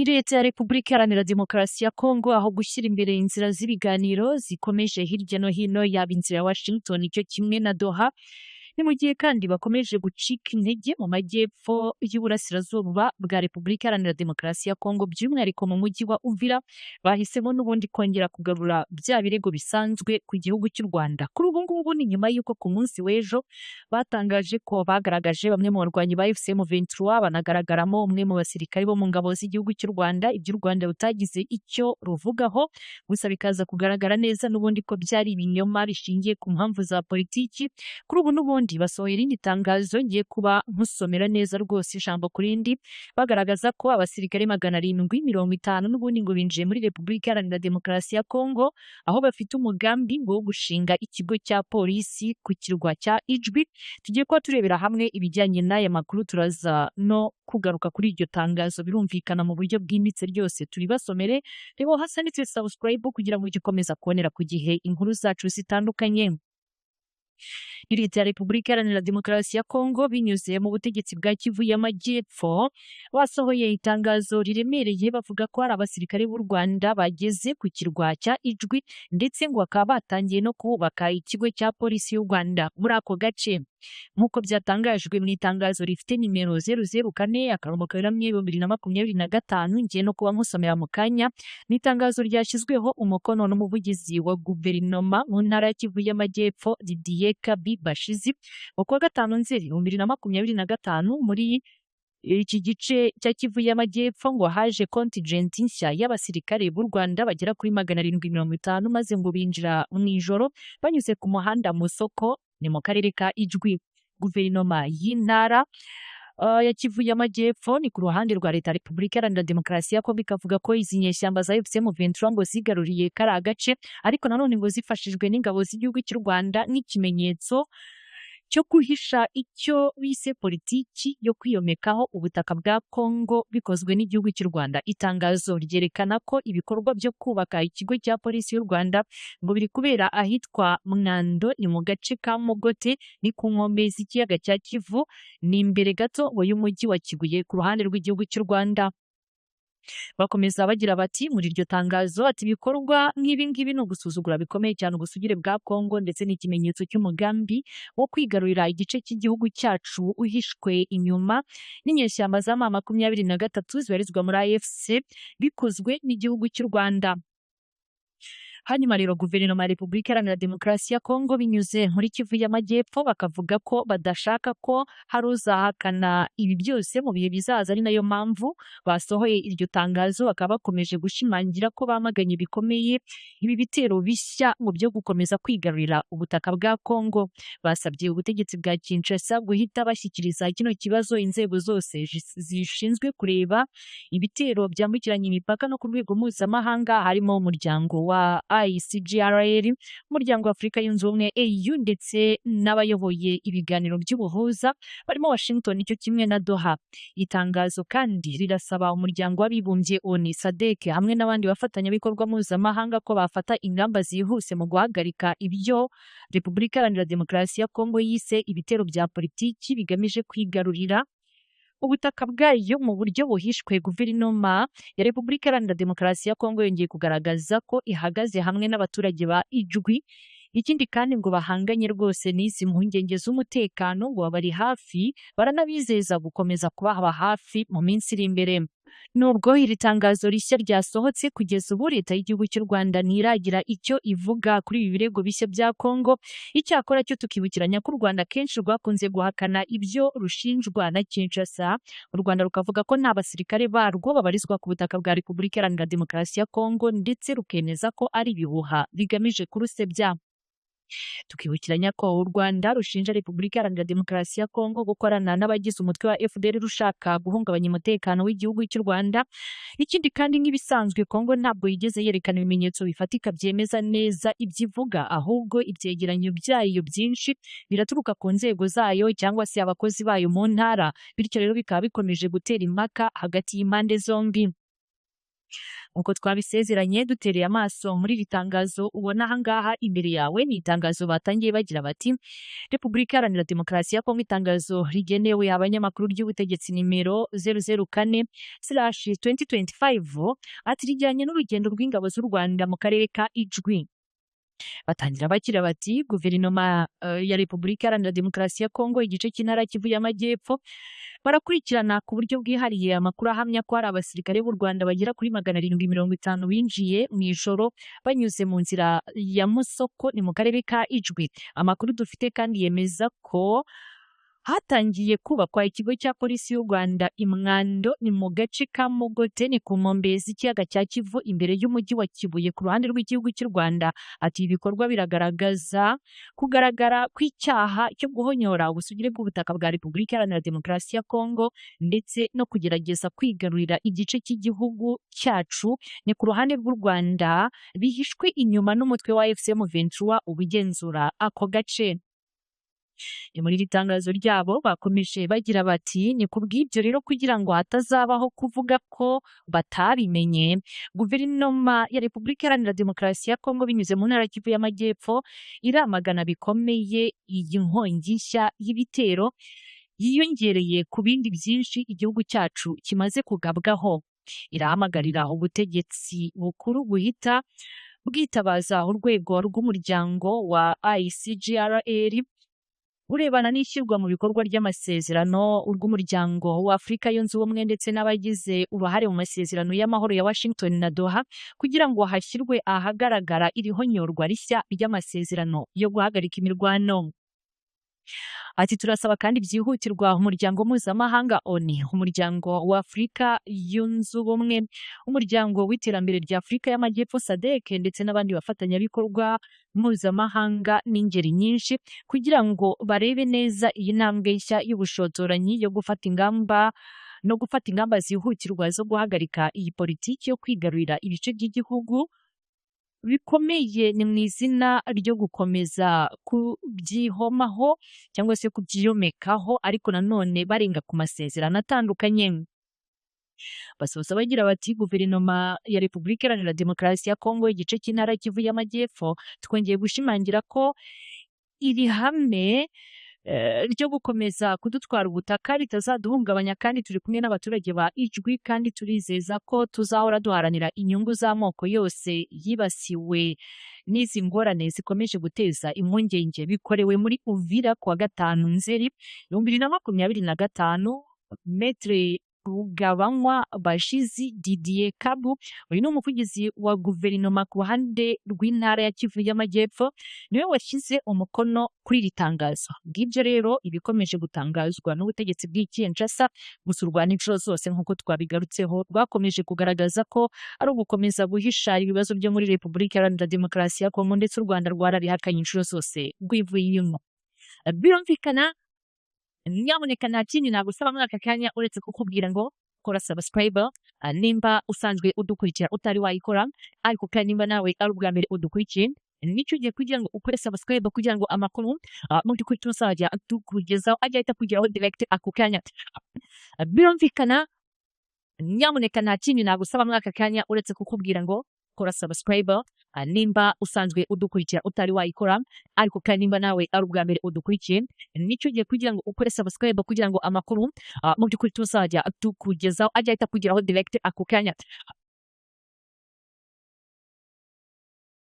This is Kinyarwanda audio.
Leta ya Repubulika Iharanira Demokarasi ya Kongo aho gushyira imbere inzira z'ibiganiro zikomeje hirya no hino yaba inzira ya Washington cyo kimwe na Doha, ni mu gihe kandi bakomeje gucika intege mu majyepfo y'uburasirazuba bwa Repubulika Iharanira Demokarasi ya Kongo, by'umwihariko mu mujyi wa Uvira bahisemo n'ubundi kongera kugarura bya birego bisanzwe ku gihugu cy'u Rwanda. Kuri ubu ngubu ni nyuma y'uko ku munsi w'ejo batangaje ko bagaragaje bamwe mu barwanyi ba FCM23 banagaragaramo umwe mu basirikare bo mu ngabo z'igihugu cy'u Rwanda, iby'u Rwanda rutagize icyo ruvugaho, gusa bikaza kugaragara neza n'ubundi ko byari ibinyoma bishingiye ku mpamvu za politiki. Kuri ubu n'ubundi basohoye irindi tangazo ngiye kuba nkusomera neza rwose ijambo ku rindi, bagaragaza ko abasirikare 750 n'ubundi ngo binjiye muri Repubulika Iharanira Demokarasi ya Kongo, aho bafite umugambi wo gushinga ikigo cya polisi ku kirwa cya Ijwi. Tugiye kuba turebera hamwe ibijyanye n'aya makuru, turaza no kugaruka kuri iryo tangazo birumvikana mu buryo bwimbitse ryose turibasomere. Reba hasi handitse subscribe kugira ngo ujye ukomeza kubonera ku gihe inkuru zacu zitandukanye. Leta ya Repubulika Iharanira Demokarasi ya Kongo binyuze mu butegetsi bwa Kivu y'Amajyepfo basohoye itangazo riremereye bavuga ko hari abasirikare b'u Rwanda bageze ku kirwa cya Ijwi ndetse ngo bakaba batangiye no kubaka ikigo cya polisi y'u Rwanda muri ako gace. Nk'uko byatangajwe mu itangazo rifite nimero 004/2025, ngiye no kuba nkusomera mu kanya. Ni itangazo ryashyizweho umukono n'umuvugizi wa guverinoma mu ntara ya Kivu y'Amajyepfo Didier Kabi Bashizi ku wa 5 Nzeri 2025. Muri iki gice cya Kivu y'Amajyepfo ngo haje contingent nshya y'abasirikare b'u Rwanda bagera kuri 750, maze ngo binjira mu ijoro banyuze ku muhanda mu soko ni mu karere ka Ijwi. Guverinoma y'intara ya Kivu y'Amajyepfo ni ku ruhande rwa Leta ya Repubulika Iharanira Demokarasi ya Kongo ikavuga ko izi nyeshyamba za FCM23 ngo zigaruriye kari agace, ariko nanone ngo zifashijwe n'ingabo z'igihugu cy'u Rwanda nk'ikimenyetso cyo guhisha icyo bise politiki yo kwiyomekaho ubutaka bwa Kongo bikozwe n'igihugu cy'u Rwanda. Itangazo ryerekana ko ibikorwa byo kubaka ikigo cya polisi y'u Rwanda ngo biri kubera ahitwa Mwando, ni mu gace ka Mogote, ni ku nkombe z'ikiyaga cya Kivu, ni imbere gato y'umujyi wa Kibuye ku ruhande rw'igihugu cy'u Rwanda. Bakomeza bagira bati muri iryo tangazo ati ibikorwa nk'ibi ngibi ni ugusuzugura bikomeye cyane ubusugire bwa Kongo ndetse n'ikimenyetso cy'umugambi wo kwigarurira igice cy'igihugu cyacu uhishwe inyuma n'inyeshyamba za M23 zibarizwa muri AFC bikozwe n'igihugu cy'u Rwanda. Hanyuma rero guverinoma ya Repubulika Iharanira Demokarasi ya Kongo binyuze muri Kivu y'Amajyepfo bakavuga ko badashaka ko hari uzahakana ibi byose mu bihe bizaza, ari nayo mpamvu basohoye iryo tangazo. Bakaba bakomeje gushimangira ko bamaganye bikomeye ibi bitero bishya mu byo gukomeza kwigarurira ubutaka bwa Kongo. Basabye ubutegetsi bwa Kinshasa guhita bashyikiriza kino kibazo inzego zose zishinzwe kureba ibitero byambukiranya imipaka no ku rwego mpuzamahanga, harimo umuryango wa ICGLR, umuryango wa Afurika yunze ubumwe AU, ndetse n'abayoboye ibiganiro by'ubuhuza barimo Washington cyo kimwe na Doha. Itangazo kandi rirasaba umuryango w'abibumbye ONU, SADC hamwe n'abandi bafatanyabikorwa mpuzamahanga ko bafata ingamba zihuse mu guhagarika ibyo Repubulika Iharanira Demokarasi ya Kongo yise ibitero bya politiki bigamije kwigarurira ubutaka bwayo mu buryo buhishwe. Guverinoma ya Repubulika Iharanira Demokarasi ya Kongo yongeye kugaragaza ko ihagaze hamwe n'abaturage ba Ijwi. Ikindi kandi ngo bahanganye rwose n'izi mpungenge z'umutekano, ngo bari hafi, baranabizeza gukomeza kubaba hafi mu minsi iri imbere. Nubwo iri tangazo rishya ryasohotse, kugeza ubu Leta y'igihugu cy'u Rwanda ntiragira icyo ivuga kuri ibi birego bishya bya Kongo. Icyakora cyo tukibukiranya ko u Rwanda kenshi rwakunze guhakana ibyo rushinjwa na Kinshasa. U Rwanda rukavuga ko nta basirikare barwo babarizwa ku butaka bwa Repubulika Iharanira Demokarasi ya Kongo, ndetse rukemeza ko ari ibihuha bigamije kurusebya. Tukibukiranya ko u Rwanda rushinja Repubulika Iharanira Demokarasi ya Kongo gukorana n'abagize umutwe wa FDL rushaka guhungabanya umutekano w'igihugu cy'u Rwanda. Ikindi kandi nk'ibisanzwe Kongo ntabwo yigeze yerekana ibimenyetso bifatika byemeza neza ibyo ivuga, ahubwo ibyegeranyo byayo byinshi biraturuka ku nzego zayo cyangwa se abakozi bayo mu ntara, bityo rero bikaba bikomeje gutera impaka hagati y'impande zombi. Nk'uko twabisezeranye dutereye amaso muri iri tangazo ubona aha ngaha imbere yawe, ni itangazo batangiye bagira bati Repubulika Iharanira Demokarasi ya Kongo, itangazo rigenewe abanyamakuru ry'ubutegetsi nimero 004/2025 ati rijyanye n'urugendo rw'ingabo z'u Rwanda mu karere ka Ijwi. Batangira bagira bati guverinoma ya Repubulika Iharanira Demokarasi ya Kongo igice cy'intara Kivu y'Amajyepfo barakurikirana ku buryo bwihariye amakuru ahamya ko hari abasirikare b'u Rwanda bagera kuri 750 binjiye mu ijoro banyuze mu nzira ya Musoko ni mu karere ka Ijwi. Amakuru dufite kandi yemeza ko hatangiye kubakwa ikigo cya polisi y'u Rwanda i Mwando ni mu gace ka Mogote ni ku nkombe z'ikiyaga cya Kivu imbere y'umujyi wa Kibuye ku ruhande rw'igihugu cy'u Rwanda. Ati ibikorwa biragaragaza kugaragara kw'icyaha cyo guhonyora ubusugire bw'ubutaka bwa Repubulika Iharanira Demokarasi ya Kongo ndetse no kugerageza kwigarurira igice cy'igihugu cyacu ni ku ruhande rw'u Rwanda bihishwe inyuma n'umutwe wa FCM23 ubigenzura ako gace. Muri iri tangazo ryabo bakomeje bagira bati ni kubw'ibyo rero kugira ngo hatazabaho kuvuga ko batabimenye, guverinoma ya Repubulika Iharanira Demokarasi ya Kongo binyuze mu ntara Kivu y'Amajyepfo iramagana bikomeye iyi nkongi nshya y'ibitero yiyongereye ku bindi byinshi igihugu cyacu kimaze kugabwaho. Irahamagarira ubutegetsi bukuru guhita bwitabaza urwego rw'umuryango wa ICGLR urebana n'ishyirwa mu bikorwa ry'amasezerano urw'umuryango wa Afurika yunze ubumwe ndetse n'abagize uruhare mu masezerano y'amahoro ya Washington na Doha kugira ngo hashyirwe ahagaragara irihonyorwa rishya ry'amasezerano yo guhagarika imirwano. Ati turasaba kandi byihutirwa umuryango mpuzamahanga ONU, umuryango wa Afurika yunze ubumwe, umuryango w'iterambere rya Afurika y'Amajyepfo SADC ndetse n'abandi bafatanyabikorwa mpuzamahanga n'ingeri nyinshi kugira ngo barebe neza iyi ntambwe nshya y'ubushotoranyi yo gufata ingamba zihutirwa zo guhagarika iyi politiki yo kwigarurira ibice by'igihugu bikomeye ni mu izina ryo gukomeza kubyihomaho cyangwa se kubyiyomekaho ariko nanone barenga ku masezerano atandukanye. Basoza bagira bati guverinoma ya Repubulika Iharanira Demokarasi ya Kongo igice cy'intara Kivu y'Amajyepfo twongeye gushimangira ko iri hame ryo gukomeza kudutwara ubutaka ritazaduhungabanya kandi turi kumwe n'abaturage ba Ijwi kandi turizeza ko tuzahora duharanira inyungu z'amoko yose yibasiwe n'izi ngorane zikomeje guteza impungenge. Bikorewe muri Uvira kuwa 5 Nzeri 2025. Maître Rugabanywa Bashizi Didier Kabu uyu ni umuvugizi wa guverinoma ku ruhande rw'intara ya Kivu y'Amajyepfo niwe washyize umukono kuri iri tangazo. Ngibyo rero ibikomeje gutangazwa n'ubutegetsi bw'Kinshasa gusa u Rwanda inshuro zose nk'uko twabigarutseho rwakomeje kugaragaza ko ari ugukomeza guhisha ibibazo byo muri Repubulika Iharanira Demokarasi ya Kongo ndetse u Rwanda rwarabihakanye inshuro zose rwivuye inyuma. Birumvikana nyamuneka nta kindi nagusaba muri aka kanya uretse kukubwira ngo kora subscribe nimba usanzwe udukurikira utari wayikora ariko kandi nimba nawe ari ubwa mbere udukurikiye nicyo ugiye kugira ngo ukore subscribe kugira ngo amakuru mu by'ukuri tuzajya tukugezaho ajya ahita kugeraho direct ako kanya. Birumvikana nyamuneka nta kindi nagusaba muri aka kanya uretse kukubwira ngo kora subscribe nimba usanzwe udukurikira utari wayikora ariko kandi nimba nawe ari ubwa mbere udukurikiye nicyo ugiye kugira ngo ukore subscribe kugira ngo amakuru mu by'ukuri tuzajya tukugezaho ajya ahita kugeraho direct ako kanya.